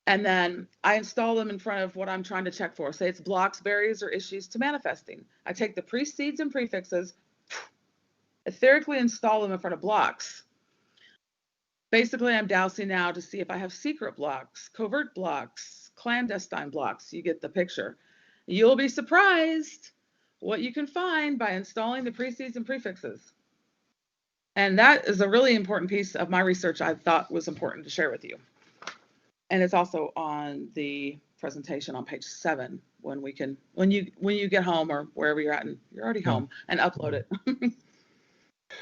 and then I install them in front of what I'm trying to check for. Say it's blocks, barriers, or issues to manifesting. I take the precedes and prefixes, etherically install them in front of blocks. Basically, I'm dowsing now to see if I have secret blocks, covert blocks, clandestine blocks. You get the picture. You'll be surprised what you can find by installing the precedes and prefixes. And that is a really important piece of my research I thought was important to share with you. And it's also on the presentation on page 7 when you get home or wherever you're at, and you're already home, and upload it.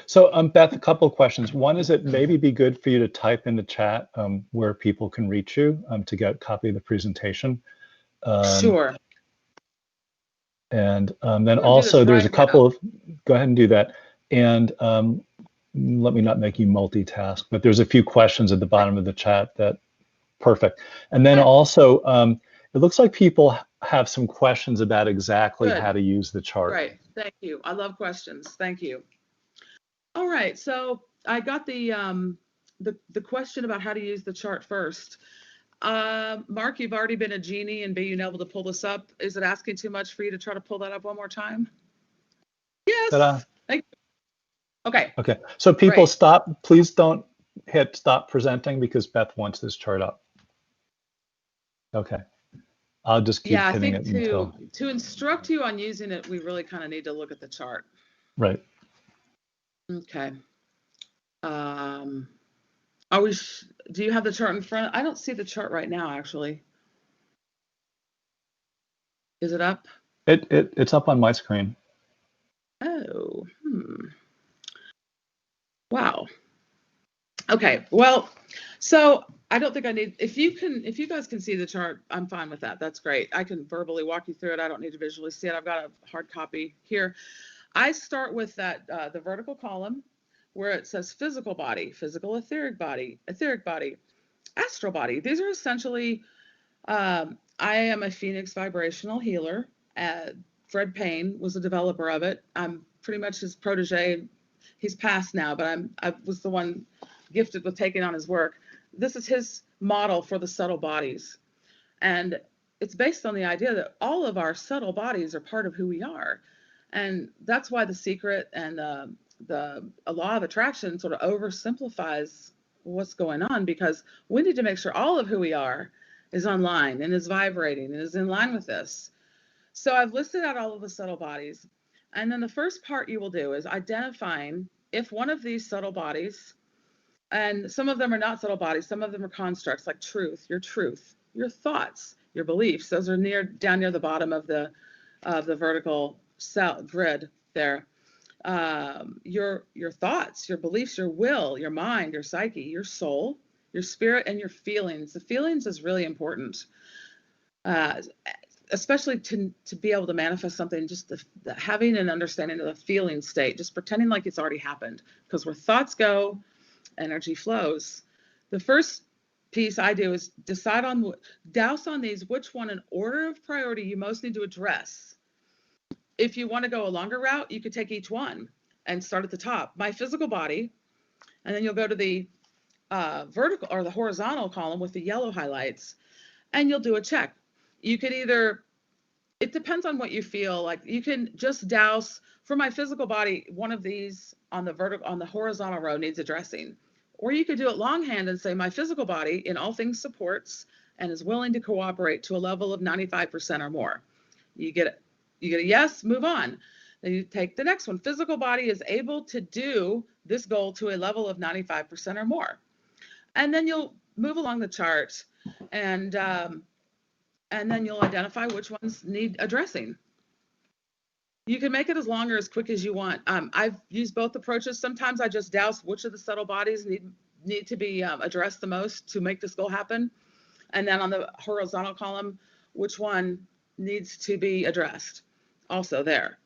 So, Beth, a couple of questions. One is, it maybe be good for you to type in the chat where people can reach you to get a copy of the presentation. Sure. And then also there's a couple of, go ahead and do that. And let me not make you multitask, but there's a few questions at the bottom of the chat that, perfect. And then also, it looks like people have some questions about exactly how to use the chart. Right, thank you. I love questions, thank you. All right, so I got the question about how to use the chart first. Mark, you've already been a genie and being able to pull this up. Is it asking too much for you to try to pull that up one more time? Yes. Ta-da. Thank you. Okay. Okay. So people, stop. Please don't hit stop presenting because Beth wants this chart up. Okay. I'll just keep hitting it until. To instruct you on using it, we really kind of need to look at the chart. Right. Okay. Do you have the chart in front? I don't see the chart right now, actually. Is it up? It's up on my screen. Oh, wow. Okay, well, so I don't think I need, if you guys can see the chart, I'm fine with that. That's great. I can verbally walk you through it. I don't need to visually see it. I've got a hard copy here. I start with that, the vertical column where it says physical body, physical etheric body, astral body. These are essentially, I am a Phoenix vibrational healer. Fred Payne was the developer of it. I'm pretty much his protege. He's passed now, but I was the one gifted with taking on his work. This is his model for the subtle bodies. And it's based on the idea that all of our subtle bodies are part of who we are. And that's why The Secret and the law of attraction sort of oversimplifies what's going on, because we need to make sure all of who we are is online and is vibrating and is in line with this. So I've listed out all of the subtle bodies. And then the first part you will do is identifying if one of these subtle bodies, and some of them are not subtle bodies, some of them are constructs like truth, your thoughts, your beliefs. Those are down near the bottom of the vertical cell grid there. Your thoughts, your beliefs, your will, your mind, your psyche, your soul, your spirit, and your feelings. The feelings is really important, especially to be able to manifest something. Just the having an understanding of the feeling state, just pretending like it's already happened, because where thoughts go, energy flows. The first piece I do is douse on these, which one in order of priority you most need to address. If you want to go a longer route, you could take each one and start at the top. My physical body, and then you'll go to the vertical or the horizontal column with the yellow highlights, and you'll do a check. You could either, it depends on what you feel like. You can just douse. For my physical body, one of these on the horizontal row needs addressing. Or you could do it longhand and say, my physical body in all things supports and is willing to cooperate to a level of 95% or more. You get a yes, move on. Then you take the next one. Physical body is able to do this goal to a level of 95% or more. And then you'll move along the chart, and then you'll identify which ones need addressing. You can make it as long or as quick as you want. I've used both approaches. Sometimes I just douse which of the subtle bodies need to be addressed the most to make this goal happen. And then on the horizontal column, which one needs to be addressed, also there.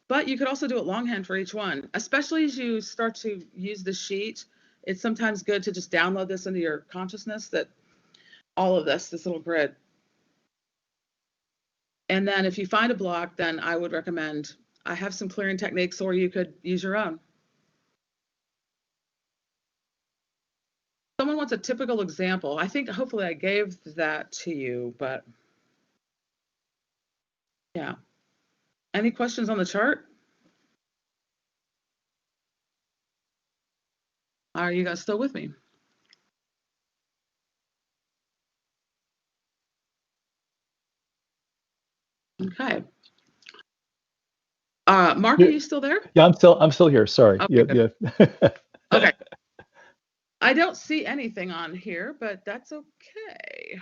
But you could also do it longhand for each one, especially as you start to use the sheet. it's sometimes good to just download this into your consciousness, that all of this little grid. And then if you find a block, then I would recommend, I have some clearing techniques, or you could use your own. Someone wants a typical example. I think hopefully I gave that to you, but yeah. Any questions on the chart? Are you guys still with me? Okay. Mark, are you still there? Yeah, I'm still here. Sorry. Okay, yeah. Okay. I don't see anything on here, but that's okay.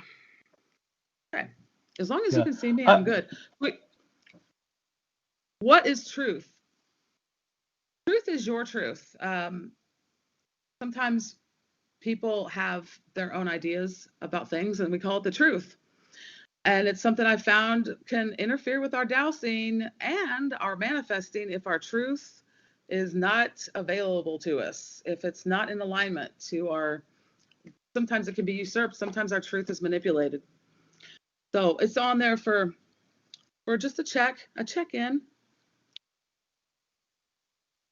Okay. As long as you can see me, I'm good. Wait. What is truth? Truth is your truth. Sometimes people have their own ideas about things, and we call it the truth. And it's something I found can interfere with our dowsing and our manifesting if our truth is not available to us, if it's not in alignment to our, sometimes it can be usurped, sometimes our truth is manipulated. So it's on there for just a check-in.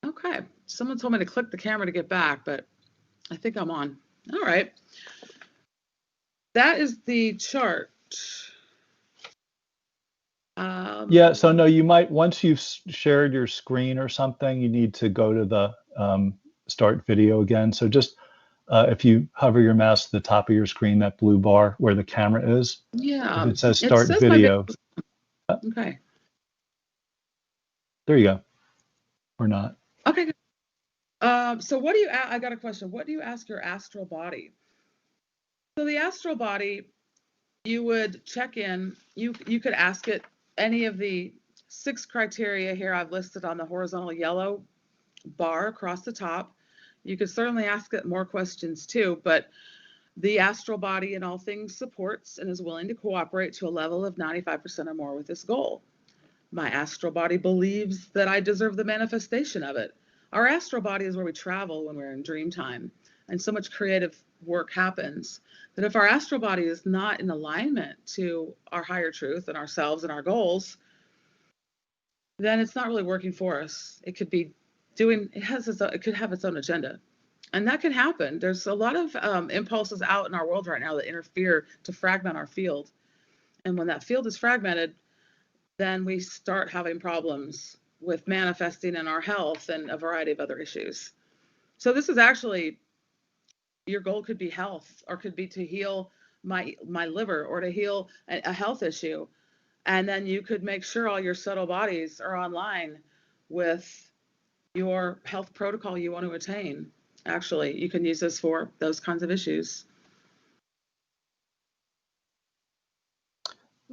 Okay, someone told me to click the camera to get back, but I think I'm on. All right. That is the chart. Yeah, so no, you might, once you've shared your screen or something, you need to go to the start video again. So just if you hover your mouse to the top of your screen, that blue bar where the camera is, Yeah, if it says start video. Okay. There you go. Or not. Okay. So what do you, I got a question. What do you ask your astral body? So the astral body, you would check in, you could ask it any of the 6 criteria here I've listed on the horizontal yellow bar across the top. You could certainly ask it more questions too, but the astral body in all things supports and is willing to cooperate to a level of 95% or more with this goal. My astral body believes that I deserve the manifestation of it. Our astral body is where we travel when we're in dream time, and so much creative work happens that if our astral body is not in alignment to our higher truth and ourselves and our goals, then it's not really working for us. It could be doing, it could have its own agenda. And that can happen. There's a lot of impulses out in our world right now that interfere to fragment our field. And when that field is fragmented, then we start having problems with manifesting in our health and a variety of other issues. So this is actually, your goal could be health, or could be to heal my liver, or to heal a health issue. And then you could make sure all your subtle bodies are online with your health protocol you want to attain. Actually, you can use this for those kinds of issues.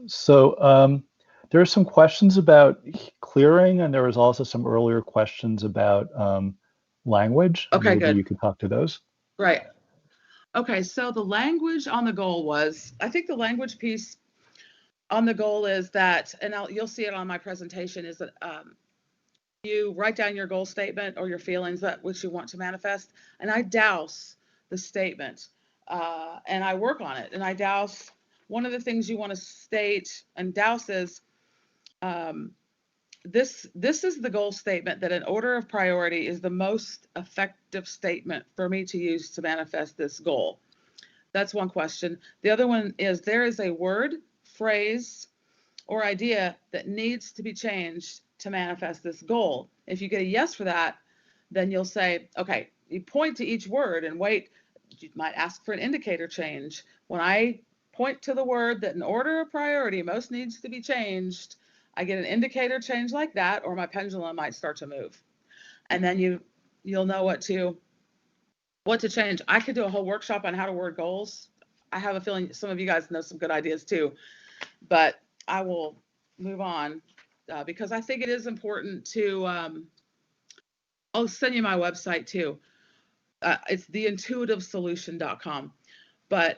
So there are some questions about clearing, and there was also some earlier questions about language. Okay, maybe good. You could talk to those. Right. Okay, so the language on the goal was, I think the language piece on the goal is that, and you'll see it on my presentation, is that you write down your goal statement or your feelings that which you want to manifest, and I douse the statement, and I work on it, and I douse. One of the things you want to state and douse is, this is the goal statement that in order of priority is the most effective statement for me to use to manifest this goal. That's one question. The other one is, there is a word, phrase, or idea that needs to be changed to manifest this goal. If you get a yes for that, then you'll say, okay, you point to each word and wait. You might ask for an indicator change. When I point to the word that in order of priority most needs to be changed, I get an indicator change like that, or my pendulum might start to move. And then you'll know what to change. I could do a whole workshop on how to word goals. I have a feeling some of you guys know some good ideas too, but I will move on because I think it is important to, I'll send you my website too. It's theintuitivesolution.com. But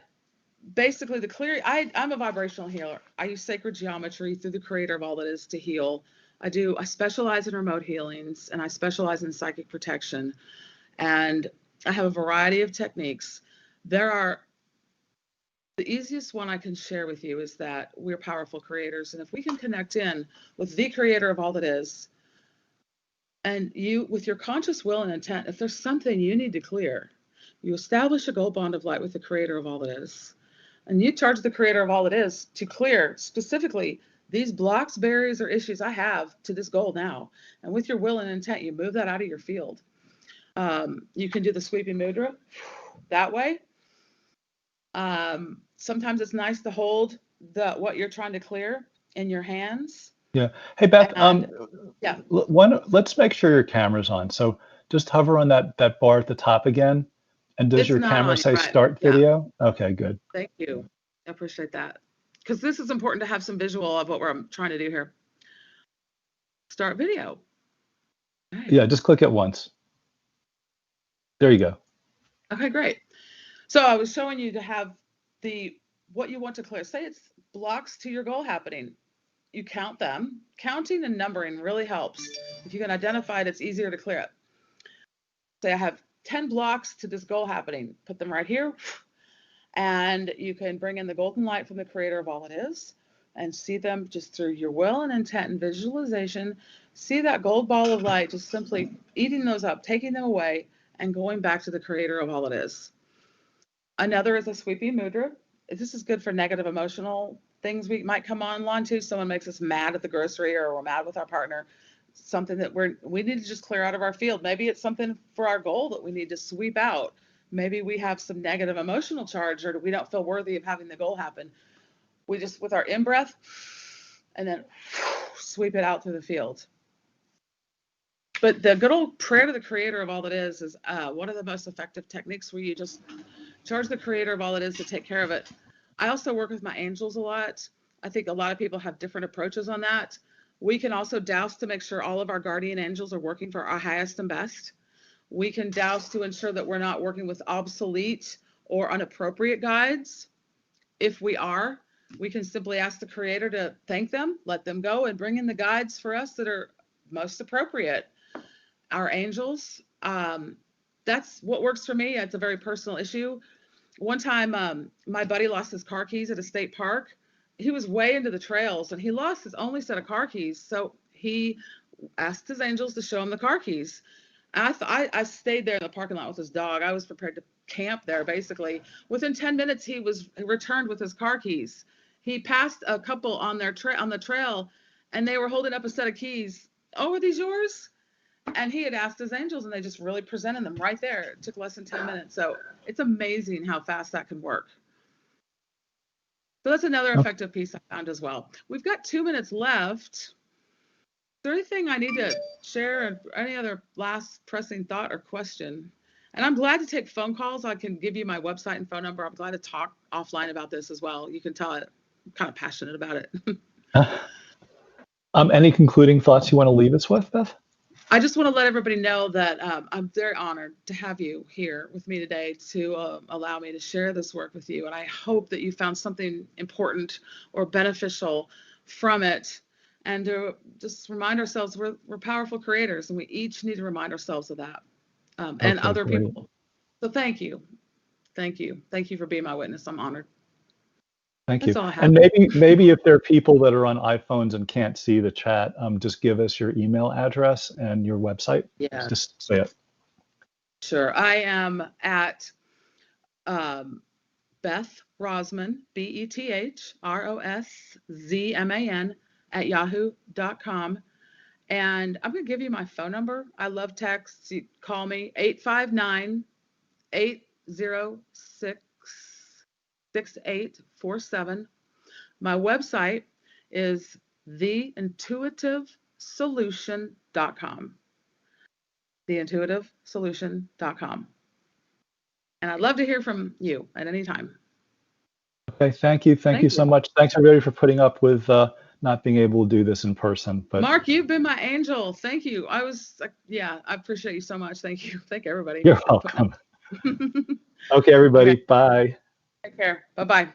basically the clear, I'm a vibrational healer. I use sacred geometry through the creator of all that is to heal. I specialize in remote healings, and I specialize in psychic protection. And I have a variety of techniques. The easiest one I can share with you is that we're powerful creators. And if we can connect in with the creator of all that is, and you, with your conscious will and intent, if there's something you need to clear, you establish a gold bond of light with the creator of all that is. And you charge the creator of all that is to clear specifically these blocks, barriers, or issues I have to this goal now. And with your will and intent, you move that out of your field. You can do the sweeping mudra that way. Sometimes it's nice to hold what you're trying to clear in your hands. Yeah. Hey, Beth, And yeah, let's make sure your camera's on. So just hover on that bar at the top again. And does it's your not camera on, say right? start Yeah, video? Okay, good. thank you. I appreciate that. Because this is important to have some visual of what we're trying to do here. Start video. Right. Yeah, just click it once. There you go. Okay, great. So I was showing you to have what you want to clear. Say it's blocks to your goal happening. You count them. Counting and numbering really helps. If you can identify it, it's easier to clear it. Say I have 10 blocks to this goal happening. Put them right here. And you can bring in the golden light from the creator of all it is and see them just through your will and intent and visualization. See that gold ball of light just simply eating those up, taking them away, and going back to the creator of all it is. Another is a sweeping mudra. This is good for negative emotional things we might come on to. Someone makes us mad at the grocery, or we're mad with our partner. Something that we need to just clear out of our field. Maybe it's something for our goal that we need to sweep out. Maybe we have some negative emotional charge, or we don't feel worthy of having the goal happen. We just, with our in-breath, and then sweep it out through the field. But the good old prayer to the creator of all that is one of the most effective techniques, where you just charge the creator of all that is to take care of it. I also work with my angels a lot. I think a lot of people have different approaches on that. We can also douse to make sure all of our guardian angels are working for our highest and best. We can douse to ensure that we're not working with obsolete or inappropriate guides. If we are, we can simply ask the creator to thank them, let them go, and bring in the guides for us that are most appropriate. Our angels, that's what works for me. It's a very personal issue. One time, my buddy lost his car keys at a state park. He was way into the trails, and he lost his only set of car keys. So he asked his angels to show him the car keys. I stayed there in the parking lot with his dog. I was prepared to camp there, basically. Within 10 minutes, he returned with his car keys. He passed a couple on the trail, and they were holding up a set of keys. Oh, are these yours? And he had asked his angels, and they just really presented them right there. It took less than 10 minutes. So it's amazing how fast that can work. So that's another effective piece I found as well. We've got 2 minutes left. Is there anything I need to share, or any other last pressing thought or question? And I'm glad to take phone calls. I can give you my website and phone number. I'm glad to talk offline about this as well. You can tell I'm kind of passionate about it. Any concluding thoughts you want to leave us with, Beth? I just want to let everybody know that I'm very honored to have you here with me today to allow me to share this work with you. And I hope that you found something important or beneficial from it. And to just remind ourselves we're powerful creators, and we each need to remind ourselves of that, and other great. people. So thank you. Thank you. Thank you for being my witness. I'm honored. Thank That's you. all I have. And maybe if there are people that are on iPhones and can't see the chat, just give us your email address and your website. Yeah, Just say it. sure. I am at Beth Roszman, BETHROSZMAN at yahoo.com. And I'm going to give you my phone number. I love texts. You call me 859-806-6847. My website is theintuitivesolution.com. Theintuitivesolution.com. And I'd love to hear from you at any time. Okay, thank you. Thank you so much. Thanks everybody for putting up with not being able to do this in person. But Mark, you've been my angel. Thank you. I appreciate you so much. Thank you. Thank everybody. You're welcome. Okay, everybody. Okay. Bye. Take care. Bye-bye.